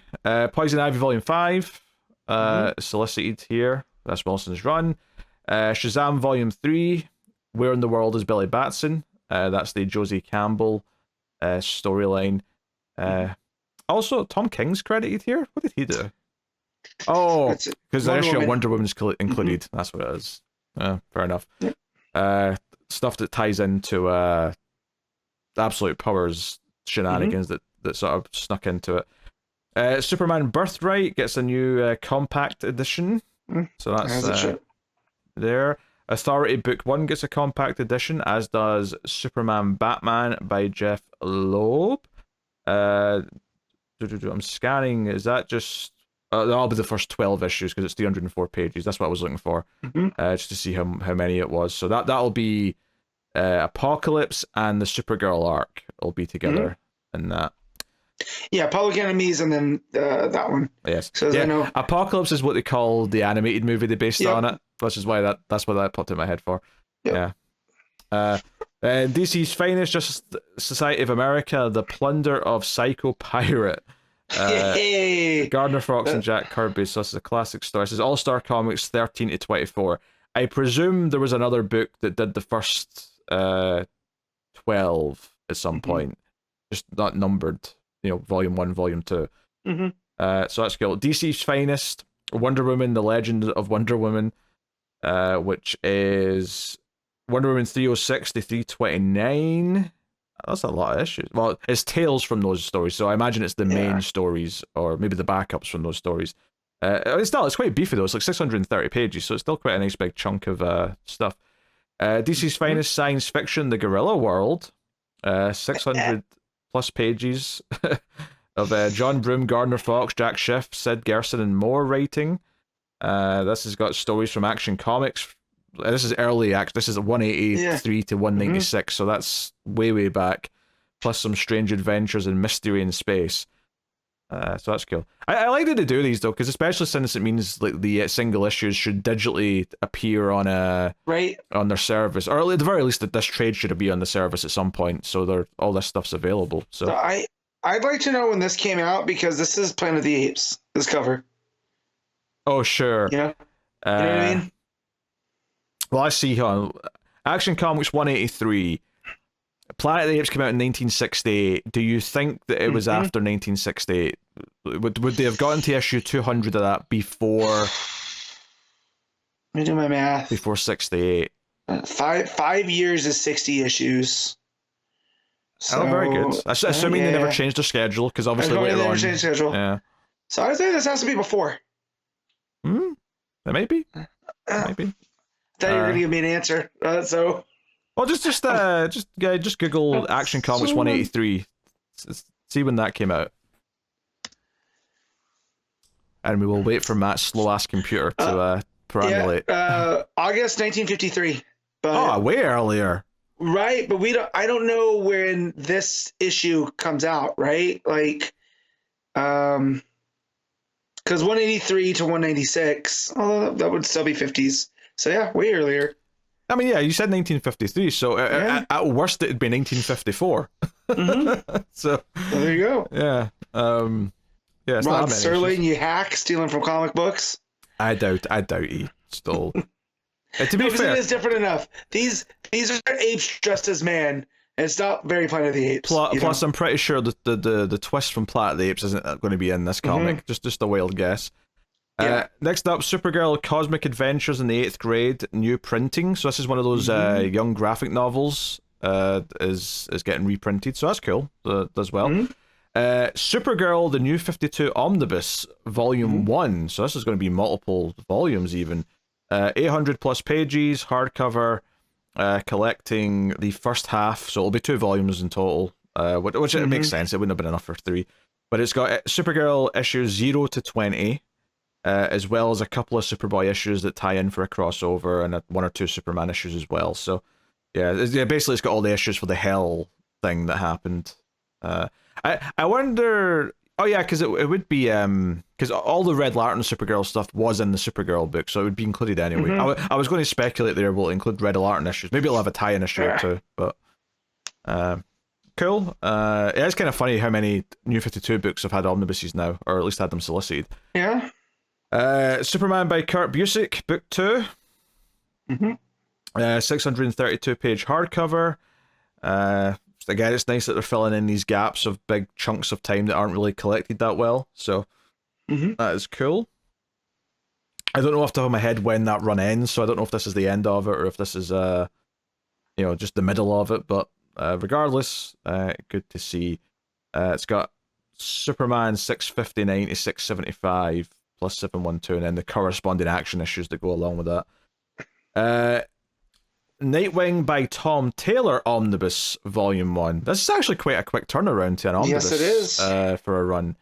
Poison Ivy Volume 5, solicited here. That's Wilson's run. Shazam Volume 3, Where in the World is Billy Batson? That's the Josie Campbell storyline. Also, Tom King's credited here. What did he do? Oh, because the issue of Wonder Woman's included. That's what it is. Fair enough. Stuff that ties into Absolute Powers shenanigans that sort of snuck into it. Superman Birthright gets a new compact edition. So that's there. Authority Book 1 gets a compact edition, as does Superman Batman by Jeff Loeb. I'm scanning. Is that just... that'll be the first 12 issues, because it's 304 pages. That's what I was looking for. Just to see how many it was. So that'll be Apocalypse and the Supergirl arc will be together in that. Yeah, Public Enemies and then that one. Yes. So I know. Apocalypse is what they call the animated movie they based on it, which is why that's what that popped in my head for. Yeah. DC's Finest, Justice Society of America, The Plunder of Psycho Pirate. Gardner Fox and Jack Kirby. So this is a classic story. This is All-Star Comics 13 to 24. I presume there was another book that did the first 12 at some point, just not numbered. Volume 1, Volume 2. So that's cool. DC's Finest, Wonder Woman, The Legend of Wonder Woman, which is Wonder Woman 306 to 329. That's a lot of issues. Well, it's tales from those stories, so I imagine it's the main stories, or maybe the backups from those stories. It's quite beefy though. It's like 630 pages, so it's still quite a nice big chunk of stuff. DC's Finest Science Fiction, The Guerrilla World, 600 plus pages of John Broome, Gardner Fox, Jack Schiff, Sid Gerson, and more writing. This has got stories from Action Comics. This is early act. This is 183 to 196, so that's way back. Plus some strange adventures and mystery in space. So that's cool. I like that they do these though, because especially since it means like the single issues should digitally appear on on their service, or at the very least that this trade should be on the service at some point. So all this stuff's available. So I'd like to know when this came out, because this is Planet of the Apes. This cover. Oh sure. You know what I mean? Well, I see here. Action Comics 183. Planet of the Apes came out in 1968. Do you think that it was after 1968? Would they have gotten to issue 200 of that before? Let me do my math. Before 68. 5 years is 60 issues. So, very good. Assuming they never changed their schedule, because obviously later on. Changed schedule. Yeah. So I'd say this has to be before. It might be. Maybe. I thought you were going to give me an answer. So. Well, just Google Action Comics 183. See when that came out. And we will wait for Matt's slow-ass computer to perambulate. August 1953. But, way earlier. Right, but I don't know when this issue comes out, right? Like, because 183 to 196, although that would still be 50s. So yeah, way earlier. I mean, yeah, you said 1953, so at worst it'd be 1954. So there you go. Yeah. It's Rod Serling, you hack, stealing from comic books. I doubt he stole. To be fair, it is different enough. These are apes dressed as man. And it's not very Planet of the Apes. Plus, I'm pretty sure that the twist from Planet of the Apes isn't going to be in this comic. Just a wild guess. Next up, Supergirl Cosmic Adventures in the 8th Grade, new printing. So this is one of those young graphic novels is getting reprinted. So that's cool. Does well. Supergirl, the New 52 Omnibus, Volume 1. So this is going to be multiple volumes even. 800 plus pages, hardcover, collecting the first half. So it'll be 2 volumes in total, which it makes sense. It wouldn't have been enough for 3. But it's got Supergirl issues 0 to 20. As well as a couple of Superboy issues that tie in for a crossover, and 1 or 2 Superman issues as well. So Yeah, basically it's got all the issues for the Hell thing that happened. I wonder. Oh yeah, because it would be because all the Red Lantern Supergirl stuff was in the Supergirl book, so it would be included anyway. I was going to speculate they were able to include Red Lantern issues. Maybe it'll have a tie-in issue or two, but cool. It is kind of funny how many New 52 books have had omnibuses now, or at least had them solicited. Yeah. Superman by Kurt Busiek, book 2. 632 page hardcover. Again, it's nice that they're filling in these gaps of big chunks of time that aren't really collected that well. So that is cool. I don't know off the top of my head when that run ends, so I don't know if this is the end of it or if this is just the middle of it. But regardless, good to see. It's got Superman 659 to 675 plus 712, and then the corresponding action issues that go along with that. Nightwing by Tom Taylor Omnibus Volume 1. This is actually quite a quick turnaround to an omnibus. Yes, it is. For a run.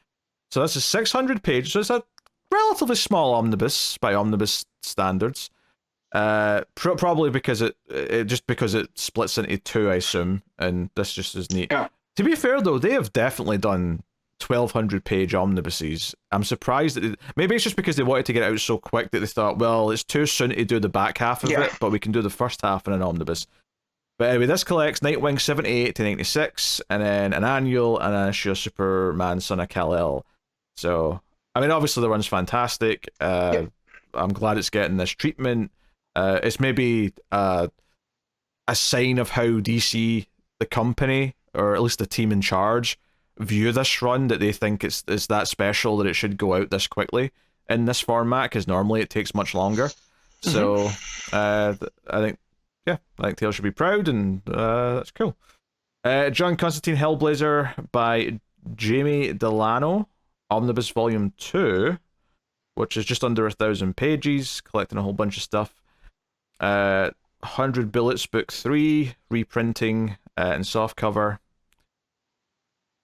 So this is 600 pages, so it's a relatively small omnibus by omnibus standards. Probably because it splits into two, I assume, and this just is neat. Yeah. To be fair though, they have definitely done 1,200 page omnibuses. I'm surprised that maybe it's just because they wanted to get it out so quick that they thought, well, it's too soon to do the back half of it, but we can do the first half in an omnibus. But anyway, this collects Nightwing 78 to 96, and then an annual and an issue of Superman Son of Kal-El. So, I mean, obviously the run's fantastic. I'm glad it's getting this treatment. It's maybe a sign of how DC, the company, or at least the team in charge, view this run, that they think it's that special that it should go out this quickly in this format, because normally it takes much longer. So I think Taylor should be proud, and that's cool. John Constantine Hellblazer by Jamie Delano, Omnibus Volume 2, which is just under 1,000 pages, collecting a whole bunch of stuff. 100 Bullets Book 3, reprinting and softcover.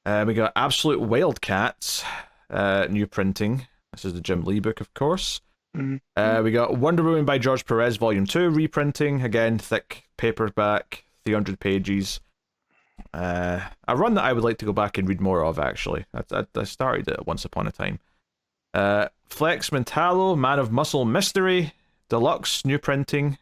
We got Absolute Wildcats, new printing. This is the Jim Lee book, of course. We got Wonder Woman by George Perez, Volume 2, reprinting. Again, thick paperback, 300 pages. A run that I would like to go back and read more of, actually. I started it once upon a time. Flex Mentallo, Man of Muscle Mystery, Deluxe, new printing.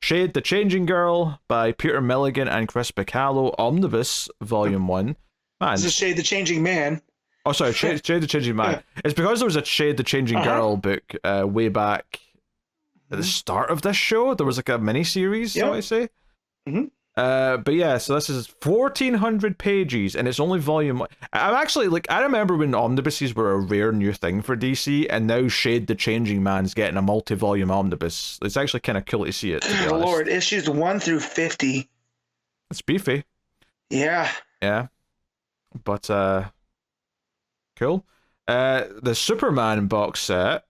Shade the Changing Girl by Peter Milligan and Chris Bacallo, Omnibus, Volume 1. Man. This is Shade the Changing Man. Oh, sorry, Shade the Changing Man. It's because there was a Shade the Changing Girl book way back at the start of this show. There was like a mini-series, so I say. But yeah, so this is 1,400 pages, and it's only volume 1. I'm actually, I remember when omnibuses were a rare new thing for DC, and now Shade the Changing Man's getting a multi-volume omnibus. It's actually kind of cool to see it, to be honest. Lord, issues 1 through 50. It's beefy. Yeah. Yeah. But, cool. The Superman box set.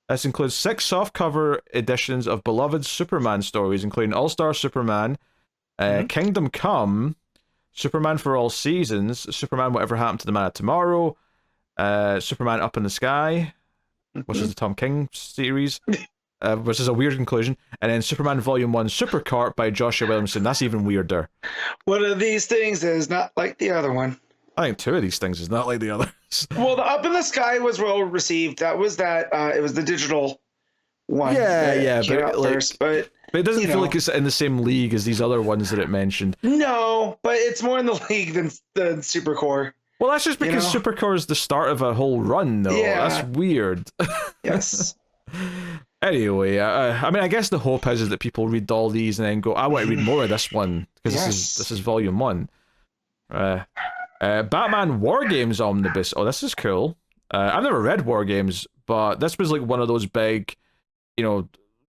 This includes 6 softcover editions of beloved Superman stories, including All-Star Superman, Kingdom Come, Superman for All Seasons, Superman Whatever Happened to the Man of Tomorrow, Superman Up in the Sky, which is the Tom King series, which is a weird conclusion, and then Superman Volume 1 Supercorp by Joshua Williamson. That's even weirder. One of these things is not like the other one. I think 2 of these things is not like the others. Well, the Up in the Sky was well received. That was it was the digital one. Yeah, but it doesn't feel like it's in the same league as these other ones that it mentioned. No, but it's more in the league than Supercore. Well, that's just because Supercore is the start of a whole run, though. Yeah. That's weird. Yes. Anyway, I mean, I guess the hope is that people read all these and then go, I want to read more of this one, because this is volume 1. Batman War Games Omnibus. Oh, this is cool. I've never read War Games, but this was like one of those big,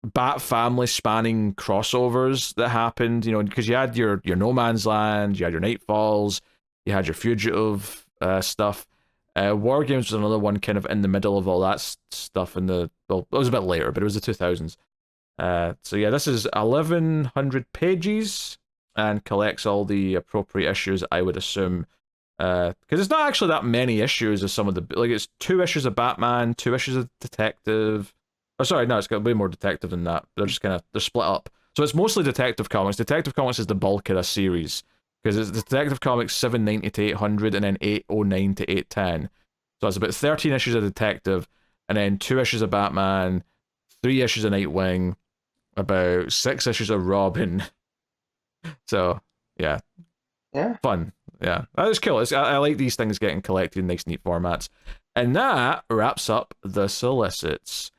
Bat family spanning crossovers that happened, because you had your No Man's Land, you had your Nightfalls, you had your Fugitive stuff. War Games was another one kind of in the middle of all that stuff it was a bit later, but it was the 2000s. So yeah, this is 1,100 pages and collects all the appropriate issues, I would assume. Because it's not actually that many issues as some of the, it's 2 issues of Batman, 2 issues of Detective. Oh, sorry, no, it's got way more Detective than that. They're just they're split up. So it's mostly Detective Comics. Detective Comics is the bulk of the series, because it's Detective Comics 790 to 800, and then 809 to 810. So it's about 13 issues of Detective, and then 2 issues of Batman, 3 issues of Nightwing, about 6 issues of Robin. So yeah, fun. Yeah, that was cool. I like these things getting collected in nice, neat formats. And that wraps up the solicits.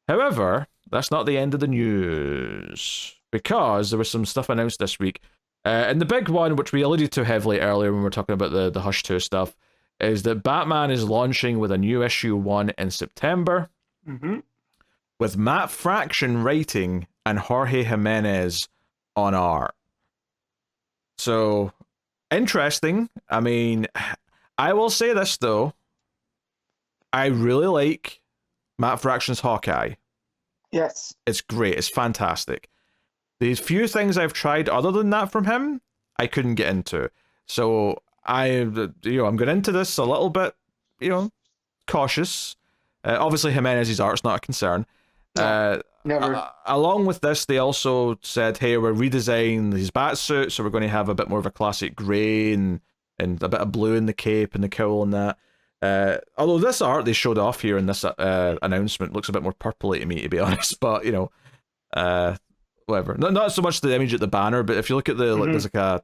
However, that's not the end of the news, because there was some stuff announced this week. And the big one, which we alluded to heavily earlier when we were talking about the Hush 2 stuff, is that Batman is launching with a new issue 1 in September, with Matt Fraction writing and Jorge Jimenez on art. So, interesting. I mean, I will say this, though. I really like Matt Fraction's Hawkeye. Yes. It's great. It's fantastic. The few things I've tried other than that from him, I couldn't get into. So I'm going into this a little bit, cautious. Obviously, Jimenez's art's not a concern. Never. Along with this, they also said, hey, we're redesigning his bat-suit, so we're going to have a bit more of a classic grey and a bit of blue in the cape and the cowl and that. Although this art they showed off here in this announcement looks a bit more purpley to me, to be honest. But whatever. Not so much the image at the banner, but if you look at the like, there's like a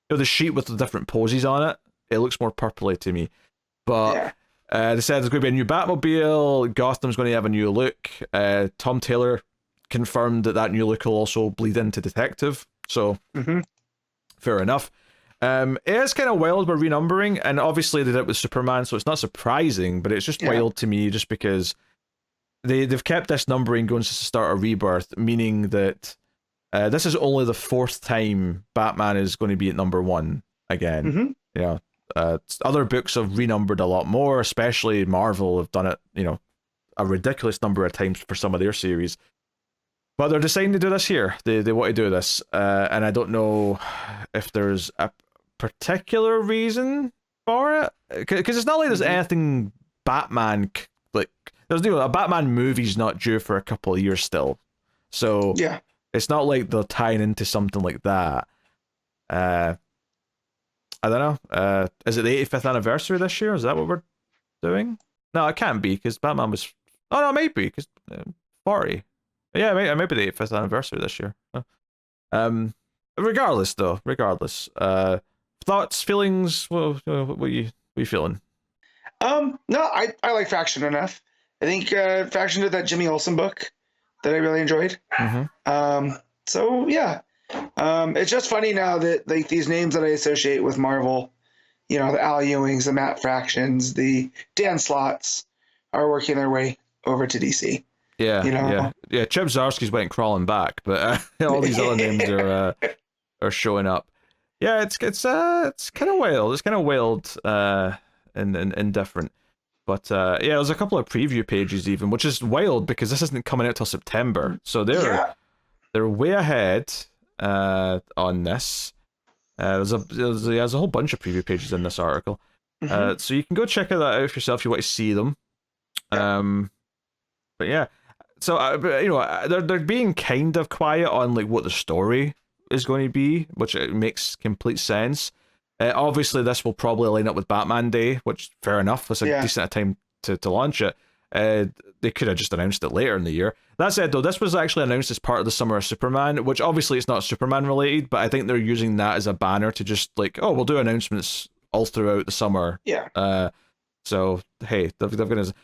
the sheet with the different poses on it, it looks more purpley to me. But they said there's going to be a new Batmobile. Gotham's going to have a new look. Tom Taylor confirmed that new look will also bleed into Detective. So fair enough. It is kind of wild we're renumbering, and obviously they did it with Superman, so it's not surprising, but it's just wild to me just because they've kept this numbering going since the start of Rebirth, meaning that this is only the 4th time Batman is going to be at number 1 again. Other books have renumbered a lot more, especially Marvel have done it, a ridiculous number of times for some of their series. But they're deciding to do this here. They want to do this, and I don't know if there's a particular reason for it, because it's not like there's anything Batman like there's a Batman movie's not due for a couple of years still, so it's not like they're tying into something like that. I don't know. Is it the 85th anniversary this year? Is that what we're doing? No, it can't be, because Batman was. Oh no, it might be because 40. Yeah, it might be the 85th anniversary this year. Regardless, though, thoughts, feelings. What are you feeling? No, I like Faction enough. I think Faction did that Jimmy Olsen book that I really enjoyed. So yeah, it's just funny now that like these names that I associate with Marvel, the Al Ewings, the Matt Fractions, the Dan Slotts, are working their way over to DC. Yeah. Chip Zdarsky's went crawling back, but all these other names are showing up. Yeah, it's kind of wild. It's kind of wild and different. But there's a couple of preview pages even, which is wild because this isn't coming out till September, so they're way ahead on this. There's a whole bunch of preview pages in this article, so you can go check that out for yourself if you want to see them. But yeah. So they're being kind of quiet on like what the story is going to be, which makes complete sense. Obviously, this will probably line up with Batman Day, which fair enough. It's a decent time to launch it. They could have just announced it later in the year. That said, though, this was actually announced as part of the Summer of Superman, which obviously it's not Superman related, but I think they're using that as a banner to just like, we'll do announcements all throughout the summer. So hey, they've got.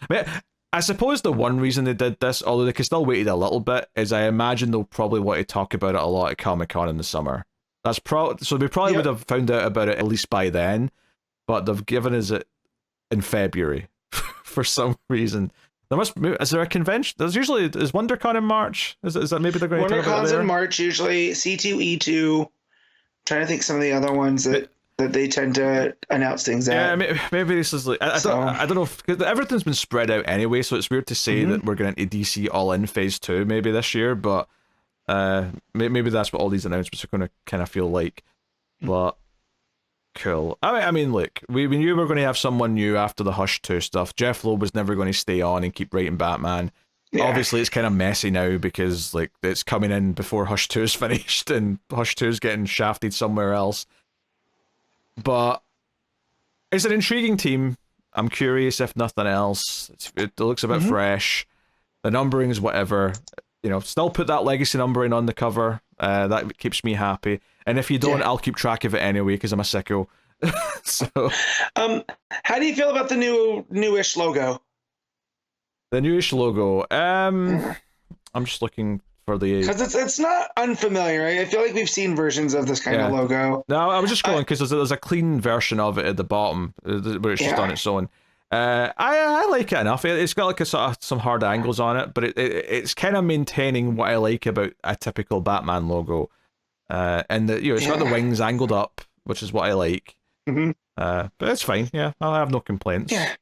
I suppose the one reason they did this, although they could still wait a little bit, is I imagine they'll probably want to talk about it a lot at Comic-Con in the summer. So we probably would have found out about it at least by then, but they've given us it in February for some reason. Is there a convention? Is WonderCon in March? Is that maybe they're going to talk about it there? WonderCon's in March usually. C2E2. I'm trying to think some of the other ones that they tend to announce things at. Yeah, maybe this is like I don't know, because everything's been spread out anyway, so it's weird to say that we're going into DC All In Phase 2 maybe this year, but maybe that's what all these announcements are going to kind of feel like. But cool. I mean, look, we knew we were going to have someone new after the Hush 2 stuff. Jeff Loeb was never going to stay on and keep writing Batman. Yeah. Obviously, it's kind of messy now because like it's coming in before Hush 2 is finished, and Hush 2 is getting shafted somewhere else. But it's an intriguing team. I'm curious, if nothing else. It looks a bit fresh. The numbering's whatever. You know, still put that legacy numbering on the cover. That keeps me happy. And if you don't, I'll keep track of it anyway because I'm a sicko. So, how do you feel about the newish logo? The newish logo. I'm just looking for the, because it's not unfamiliar. Right? I feel like we've seen versions of this kind of logo. No, I was just scrolling because there's a clean version of it at the bottom where it's just on its own. I like it enough. It's got like a sort of some hard angles on it, but it's kind of maintaining what I like about a typical Batman logo. And it's got the wings angled up, which is what I like. But it's fine. Yeah, I have no complaints. Yeah,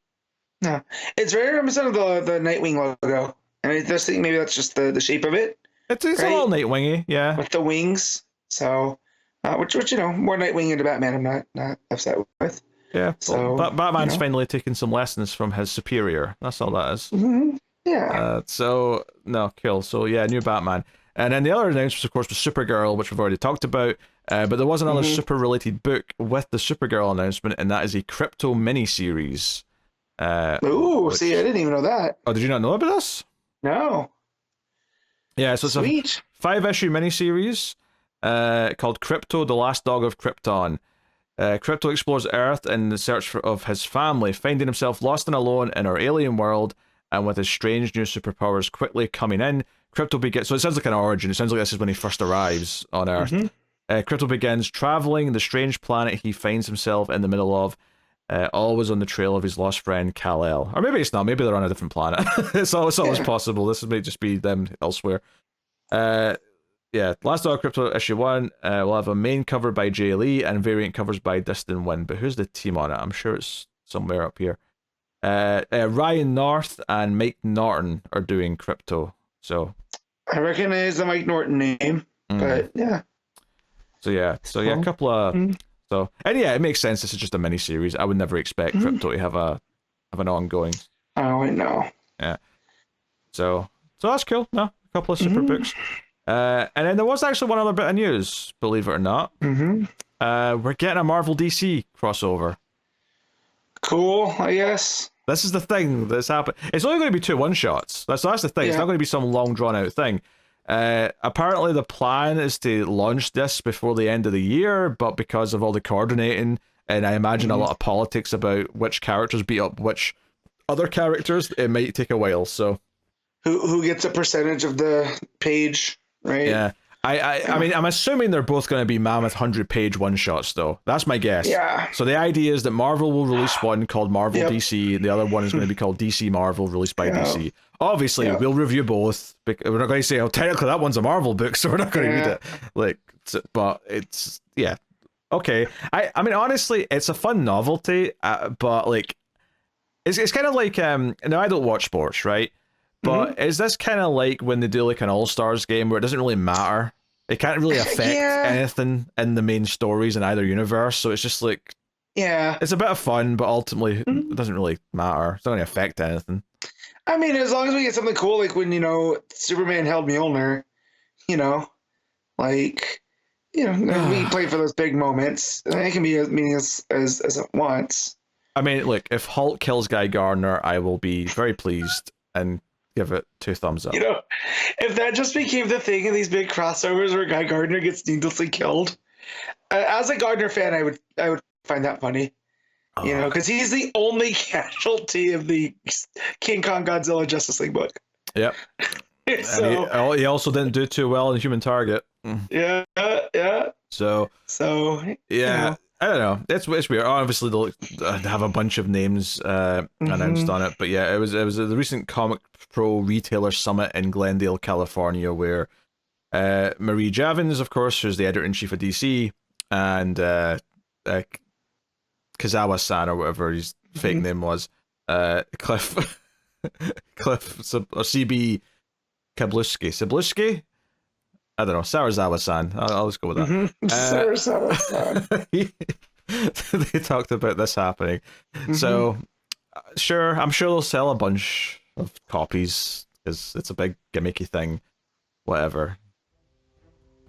no, it's very reminiscent of the Nightwing logo, and I just think maybe that's just the shape of it. It's a little Nightwingy, yeah, with the wings. So, which more Nightwing into Batman, I'm not upset with. Yeah, so Batman's finally taken some lessons from his superior. That's all that is. Yeah. So no, cool. So yeah, new Batman. And then the other announcement, of course, was Supergirl, which we've already talked about. But there was another super-related book with the Supergirl announcement, and that is a Crypto miniseries. See, I didn't even know that. Oh, did you not know about this? No. Yeah, so it's Sweet. a 5-issue miniseries called Crypto, the Last Dog of Krypton. Crypto explores Earth in the search of his family, finding himself lost and alone in our alien world, and with his strange new superpowers quickly coming in, Crypto begins... So it sounds like an origin. It sounds like this is when he first arrives on Earth. Crypto begins traveling the strange planet he finds himself in the middle of, always on the trail of his lost friend Kal-El. Or maybe it's not. Maybe they're on a different planet. It's always possible. This may just be them elsewhere. Last Dog Crypto issue 1 will have a main cover by Jay Lee and variant covers by Distin Wynn. But who's the team on it? I'm sure it's somewhere up here. Ryan North and Mike Norton are doing Crypto. So I recognize the Mike Norton name, but yeah. So a couple of and it makes sense. This is just a mini series. I would never expect Crypto to have an ongoing. Oh, I know. Yeah. So that's cool. No, a couple of super books. And then there was actually one other bit of news, believe it or not. We're getting a Marvel DC crossover. Cool, I guess. This is the thing that's happened. It's only going to be 2 one-shots. That's the thing. It's not going to be some long, drawn-out thing. Apparently, the plan is to launch this before the end of the year, but because of all the coordinating, and I imagine a lot of politics about which characters beat up which other characters, it might take a while. So, who gets a percentage of the page, right? Yeah. I mean, I'm assuming they're both going to be mammoth 100-page one-shots, though. That's my guess. Yeah. So the idea is that Marvel will release one called Marvel DC. The other one is going to be called DC Marvel, released by DC. Obviously, we'll review both. We're not going to say, oh, technically that one's a Marvel book, so we're not going to read it. But it's, okay. I mean, honestly, it's a fun novelty, but it's kind of like, now I don't watch sports, right? But is this kind of like when they do like an All-Stars game where it doesn't really matter? It can't really affect anything in the main stories in either universe. So it's just like, it's a bit of fun, but ultimately it doesn't really matter. It's not going to affect anything. I mean, as long as we get something cool, like when, Superman held Mjolnir, we play for those big moments. It can be as meaningless as it wants. I mean, look, if Hulk kills Guy Gardner, I will be very pleased and give it 2 thumbs up. If that just became the thing in these big crossovers where Guy Gardner gets needlessly killed, as a Gardner fan, I would find that funny. Because he's the only casualty of the King Kong Godzilla Justice League book. Yep. So, he also didn't do too well in Human Target. Yeah. So I don't know. It's weird. Obviously, they'll have a bunch of names announced on it, but it was the recent Comic Pro Retailer Summit in Glendale, California, where Marie Javins, of course, who's the editor-in-chief of DC, and Kazawa-san, or whatever his fake name was, Cliff, or CB Cebulski? I don't know, Sarazawa-san. I'll just go with that. Sarazawa-san. They talked about this happening. So, I'm sure they'll sell a bunch of copies, because it's a big gimmicky thing. Whatever.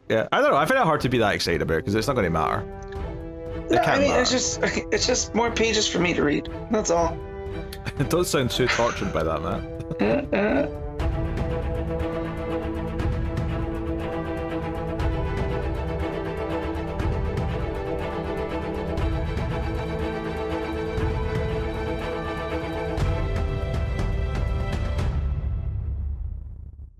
Yeah, I don't know. I find it hard to be that excited about it because it's not going to matter. No, I mean, matter. it's just more pages for me to read. That's all. Don't sound too tortured by that, Matt.